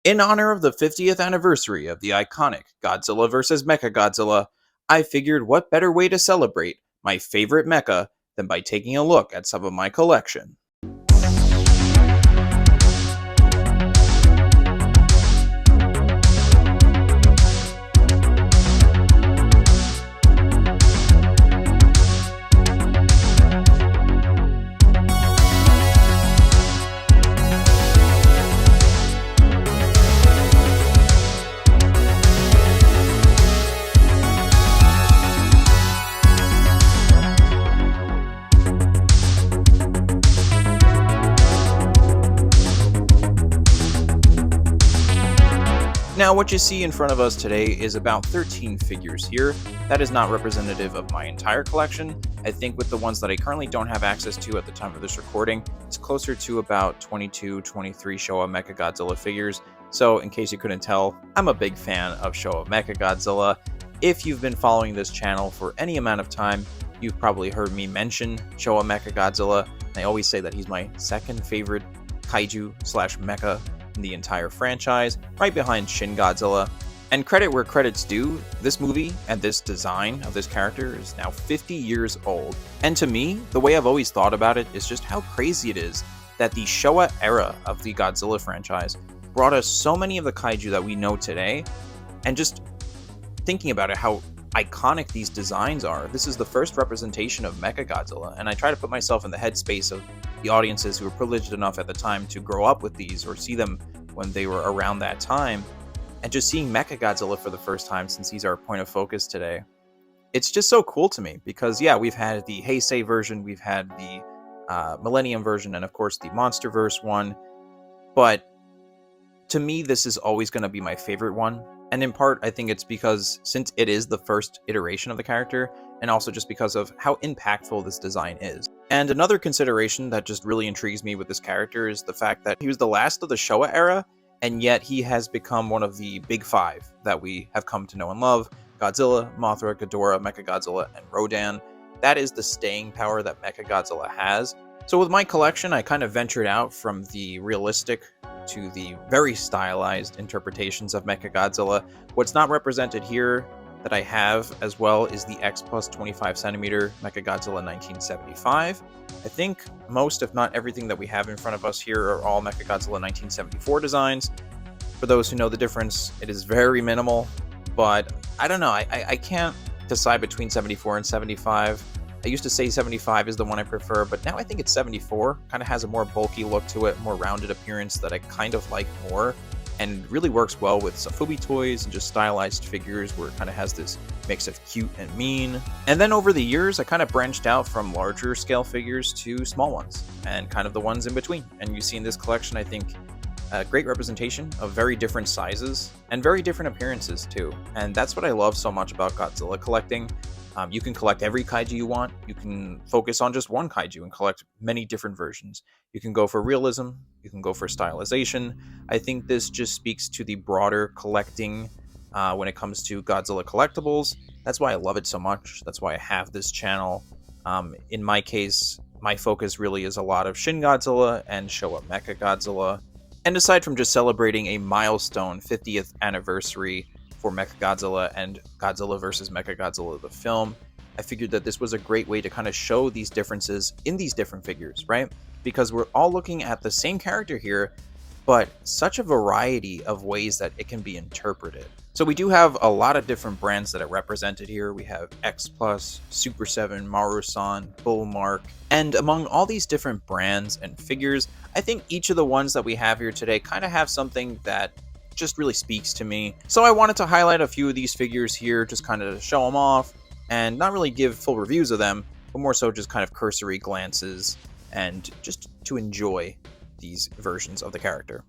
In honor of the 50th anniversary of the iconic Godzilla vs. Mechagodzilla, I figured what better way to celebrate my favorite mecha than by taking a look at some of my collection. Now, what you see in front of us today is about 13 figures here. That is not representative of my entire collection. I think with the ones that I currently don't have access to at the time of this recording, it's closer to about 22, 23 Showa Mechagodzilla figures. So, in case you couldn't tell, I'm a big fan of Showa Mechagodzilla. If you've been following this channel for any amount of time, you've probably heard me mention Showa Mechagodzilla. And I always say that he's my second favorite kaiju slash mecha in the entire franchise, right behind Shin Godzilla. And credit where credit's due, this movie and this design of this character is now 50 years old. And to me, the way I've always thought about it is just how crazy it is that the Showa era of the Godzilla franchise brought us so many of the kaiju that we know today. And just thinking about it, how iconic these designs are. This is the first representation of Mechagodzilla, and I try to put myself in the headspace of the audiences who were privileged enough at the time to grow up with these or see them when they were around that time, and just seeing Mechagodzilla for the first time since he's our point of focus today. It's just so cool to me because, yeah, we've had the Heisei version, we've had the Millennium version, and of course the Monsterverse one, but to me this is always going to be my favorite one. And in part, I think it's because since it is the first iteration of the character, and also just because of how impactful this design is. And another consideration that just really intrigues me with this character is the fact that he was the last of the Showa era, and yet he has become one of the big five that we have come to know and love: Godzilla, Mothra, Ghidorah, Mechagodzilla, and Rodan. That is the staying power that Mechagodzilla has. So with my collection, I kind of ventured out from the realistic to the very stylized interpretations of Mechagodzilla. What's not represented here that I have as well is the X plus 25 centimeter Mechagodzilla 1975. I think most, if not everything that we have in front of us here are all Mechagodzilla 1974 designs. For those who know the difference, it is very minimal, but I don't know, I can't decide between 74 and 75. I used to say 75 is the one I prefer, but now I think it's 74. Kind of has a more bulky look to it, more rounded appearance that I kind of like more, and really works well with Sofubi toys and just stylized figures where it kind of has this mix of cute and mean. And then over the years, I kind of branched out from larger scale figures to small ones, and kind of the ones in between. And you see in this collection, I think, a great representation of very different sizes and very different appearances too. And that's what I love so much about Godzilla collecting. You can collect every kaiju you want. You can focus on just one kaiju and collect many different versions. You can go for realism. You can go for stylization. I think this just speaks to the broader collecting when it comes to Godzilla collectibles. That's why I love it so much. That's why I have this channel. In my case, my focus really is a lot of Shin Godzilla and Showa Mechagodzilla. And aside from just celebrating a milestone 50th anniversary for Mechagodzilla and Godzilla vs. Mechagodzilla the film, I figured that this was a great way to kind of show these differences in these different figures, right? Because we're all looking at the same character here, but such a variety of ways that it can be interpreted. So we do have a lot of different brands that are represented here. We have X Plus, Super 7, Maru-san, Bullmark, and among all these different brands and figures, I think each of the ones that we have here today kind of have something that just really speaks to me. So I wanted to highlight a few of these figures here, just kind of show them off and not really give full reviews of them, but more so just kind of cursory glances and just to enjoy these versions of the character.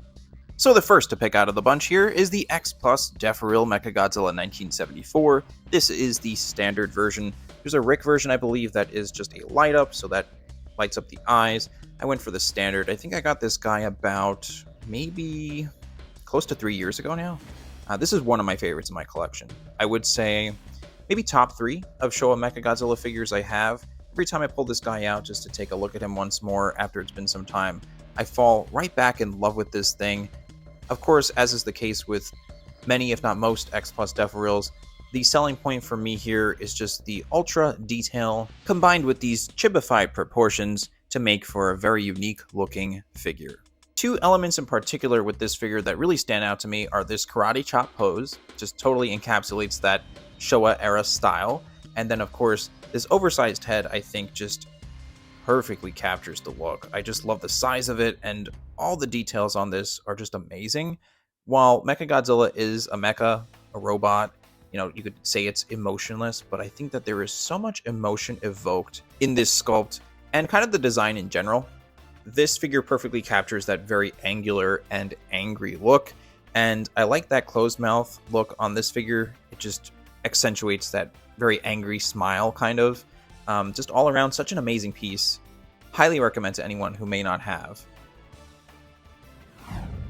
So the first to pick out of the bunch here is the X Plus Deferil Mechagodzilla 1974. This is the standard version. There's a Rick version, I believe, that is just a light up, so that lights up the eyes. I went for the standard. I think I got this guy about maybe close to 3 years ago now. This is one of my favorites in my collection. I would say maybe top 3 of Showa Mechagodzilla figures I have. Every time I pull this guy out just to take a look at him once more after it's been some time, I fall right back in love with this thing. Of course, as is the case with many, if not most, X Plus Def reels, the selling point for me here is just the ultra detail combined with these chibified proportions to make for a very unique looking figure. Two elements in particular with this figure that really stand out to me are this karate chop pose, just totally encapsulates that Showa era style, and then of course this oversized head I think just perfectly captures the look. I just love the size of it, and all the details on this are just amazing. While Mechagodzilla is a mecha, a robot, you know, you could say it's emotionless, but I think that there is so much emotion evoked in this sculpt and kind of the design in general. This figure perfectly captures that very angular and angry look, and I like that closed mouth look on this figure. It just accentuates that very angry smile, kind of. Just all around, such an amazing piece. Highly recommend to anyone who may not have.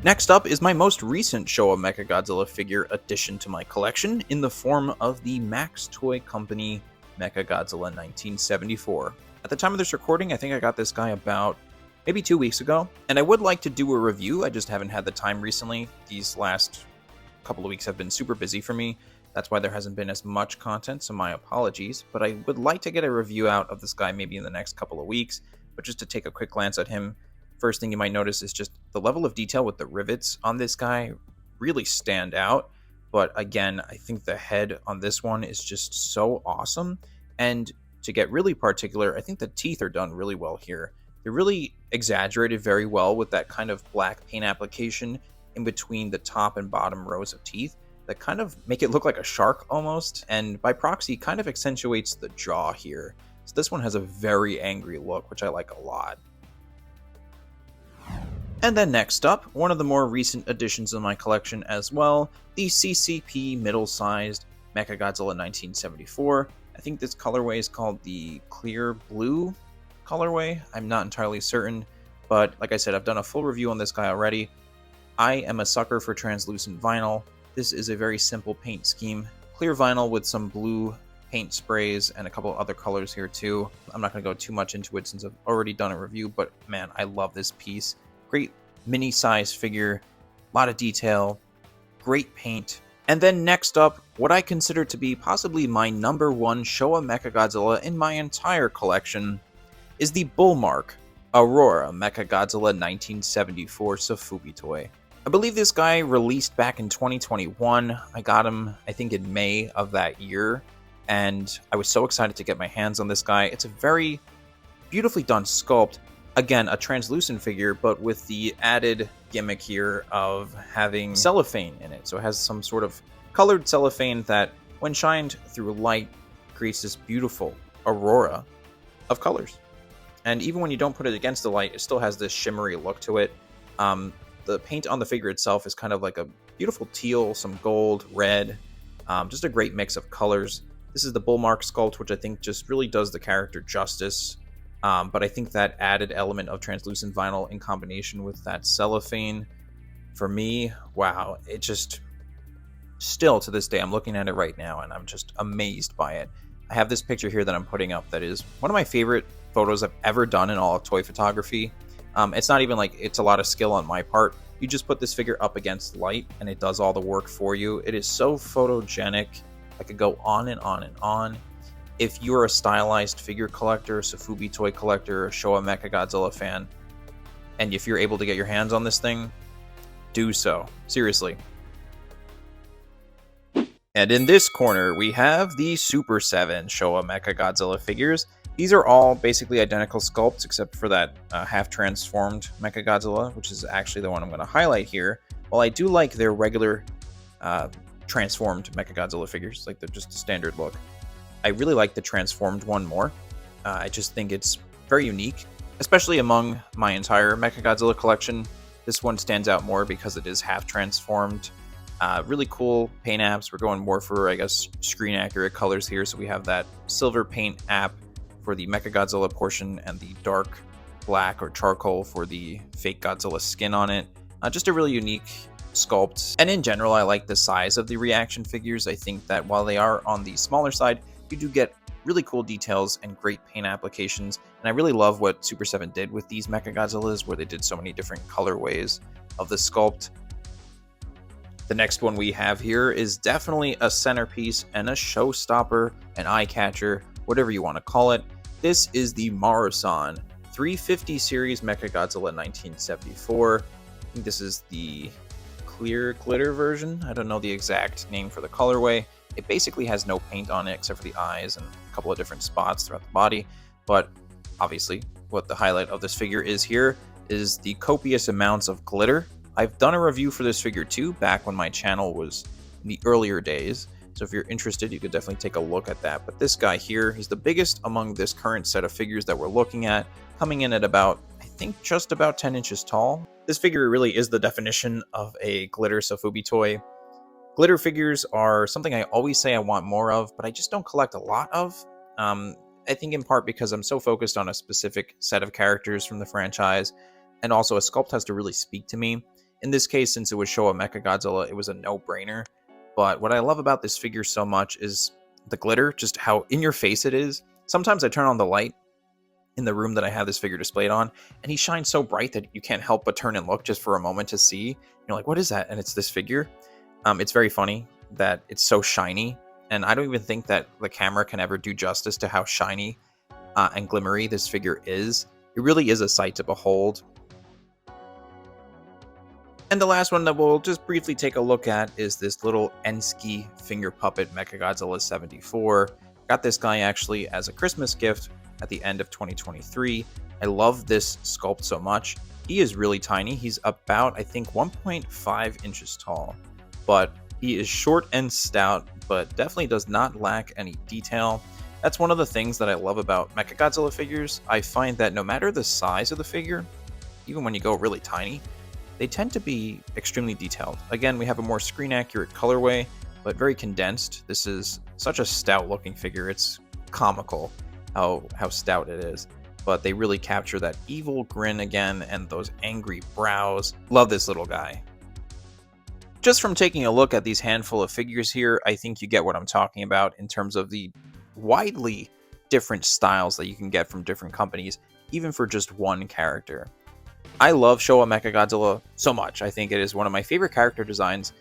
Next up is my most recent Showa Mechagodzilla figure addition to my collection in the form of the Max Toy Company Mechagodzilla 1974. At the time of this recording, I think I got this guy about maybe 2 weeks ago, and I would like to do a review. I just haven't had the time recently. These last couple of weeks have been super busy for me. That's why there hasn't been as much content, so my apologies. But I would like to get a review out of this guy maybe in the next couple of weeks. But just to take a quick glance at him, first thing you might notice is just the level of detail with the rivets on this guy really stand out. But again, I think the head on this one is just so awesome. And to get really particular, I think the teeth are done really well here. They're really exaggerated very well with that kind of black paint application in between the top and bottom rows of teeth that kind of make it look like a shark almost, and by proxy kind of accentuates the jaw here. So this one has a very angry look, which I like a lot. And then next up, one of the more recent additions in my collection as well, the CCP middle-sized Mechagodzilla 1974. I think this colorway is called the clear blue colorway. I'm not entirely certain, but like I said, I've done a full review on this guy already. I am a sucker for translucent vinyl. This is a very simple paint scheme. Clear vinyl with some blue paint sprays and a couple other colors here too. I'm not going to go too much into it since I've already done a review, but man, I love this piece. Great mini size figure, a lot of detail, great paint. And then next up, what I consider to be possibly my number one Showa Mechagodzilla in my entire collection is the Bullmark Aurora Mechagodzilla 1974 Sofubi toy. I believe this guy released back in 2021. I got him, I think, in May of that year, and I was so excited to get my hands on this guy. It's a very beautifully done sculpt. Again, a translucent figure, but with the added gimmick here of having cellophane in it. So it has some sort of colored cellophane that, when shined through light, creates this beautiful aurora of colors. And even when you don't put it against the light, it still has this shimmery look to it. The paint on the figure itself is kind of like a beautiful teal, some gold, red, just a great mix of colors. This is the Bullmark sculpt, which I think just really does the character justice. But I think that added element of translucent vinyl in combination with that cellophane, for me, wow, it just, still to this day, I'm looking at it right now and I'm just amazed by it. I have this picture here that I'm putting up that is one of my favorite photos I've ever done in all of toy photography. It's not even like it's a lot of skill on my part. You just put this figure up against light and it does all the work for you. It is so photogenic. I could go on and on and on. If you're a stylized figure collector, Sofubi toy collector, Showa Mechagodzilla fan, and if you're able to get your hands on this thing, do so. Seriously. And in this corner, we have the Super 7 Showa Mechagodzilla figures. These are all basically identical sculpts, except for that half-transformed Mechagodzilla, which is actually the one I'm going to highlight here. While I do like their regular transformed Mechagodzilla figures, like they're just a standard look, I really like the transformed one more. I just think it's very unique, especially among my entire Mechagodzilla collection. This one stands out more because it is half-transformed. Really cool paint apps. We're going more for, I guess, screen-accurate colors here, so we have that silver paint app for the Mechagodzilla portion and the dark black or charcoal for the fake Godzilla skin on it. Just a really unique sculpt. And in general, I like the size of the reaction figures. I think that while they are on the smaller side, you do get really cool details and great paint applications. And I really love what Super 7 did with these Mechagodzillas, where they did so many different colorways of the sculpt. The next one we have here is definitely a centerpiece and a showstopper, an eye catcher, whatever you want to call it. This is the Marusan 350 series Mechagodzilla 1974. I think this is the clear glitter version. I don't know the exact name for the colorway. It basically has no paint on it except for the eyes and a couple of different spots throughout the body. But obviously, what the highlight of this figure is here is the copious amounts of glitter. I've done a review for this figure too, back when my channel was in the earlier days. So if you're interested, you could definitely take a look at that. But this guy here, he's the biggest among this current set of figures that we're looking at, coming in at about, I think, just about 10 inches tall. This figure really is the definition of a glitter Sofubi toy. Glitter figures are something I always say I want more of, but I just don't collect a lot of. I think in part because I'm so focused on a specific set of characters from the franchise, and also a sculpt has to really speak to me. In this case, since it was Showa Mechagodzilla, it was a no-brainer. But what I love about this figure so much is the glitter, just how in your face it is. Sometimes I turn on the light in the room that I have this figure displayed on, and he shines so bright that you can't help but turn and look just for a moment to see. You're like, what is that? And it's this figure. It's very funny that it's so shiny, and I don't even think that the camera can ever do justice to how shiny and glimmery this figure is. It really is a sight to behold. And the last one that we'll just briefly take a look at is this little Enski finger puppet Mechagodzilla 74. Got this guy actually as a Christmas gift at the end of 2023. I love this sculpt so much. He is really tiny. He's about, I think, 1.5 inches tall. But he is short and stout, but definitely does not lack any detail. That's one of the things that I love about Mechagodzilla figures. I find that no matter the size of the figure, even when you go really tiny, they tend to be extremely detailed. Again, we have a more screen-accurate colorway, but very condensed. This is such a stout-looking figure. It's comical how stout it is. But they really capture that evil grin again and those angry brows. Love this little guy. Just from taking a look at these handful of figures here, I think you get what I'm talking about in terms of the widely different styles that you can get from different companies, even for just one character. I love Showa Mechagodzilla so much. I think it is one of my favorite character designs,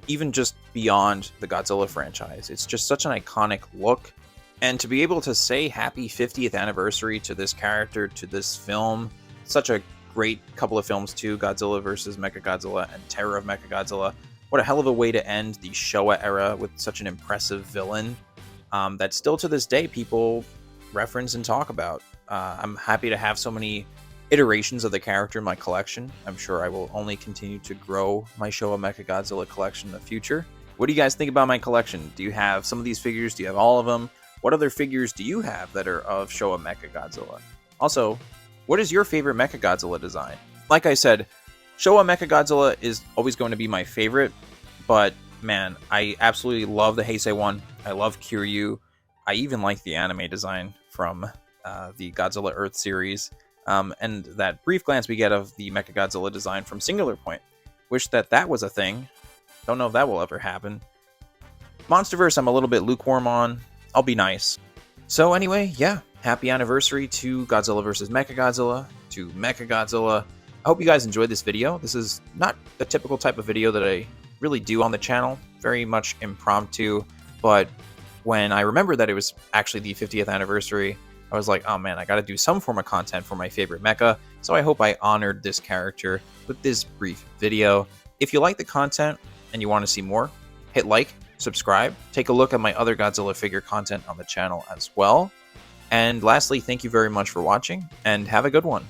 even just beyond the Godzilla franchise. It's just such an iconic look. And to be able to say happy 50th anniversary to this character, to this film, such a great couple of films too, Godzilla vs. Mechagodzilla and Terror of Mechagodzilla. What a hell of a way to end the Showa era with such an impressive villain that still to this day people reference and talk about. I'm happy to have so many iterations of the character in my collection. I'm sure I will only continue to grow my Showa Mechagodzilla collection in the future. What do you guys think about my collection? Do you have some of these figures? Do you have all of them? What other figures do you have that are of Showa Mechagodzilla? Also, what is your favorite Mechagodzilla design? Like I said, Showa Mechagodzilla is always going to be my favorite, but man, I absolutely love the Heisei one. I love Kiryu. I even like the anime design from the Godzilla Earth series. And that brief glance we get of the Mechagodzilla design from Singular Point. Wish that was a thing. Don't know if that will ever happen. Monsterverse, I'm a little bit lukewarm on. I'll be nice. So anyway, yeah, happy anniversary to Godzilla vs. Mechagodzilla, to Mechagodzilla. I hope you guys enjoyed this video. This is not the typical type of video that I really do on the channel. Very much impromptu. But when I remembered that it was actually the 50th anniversary, I was like, oh man, I gotta do some form of content for my favorite mecha, so I hope I honored this character with this brief video. If you like the content and you want to see more, hit like, subscribe, take a look at my other Godzilla figure content on the channel as well. And lastly, thank you very much for watching, and have a good one.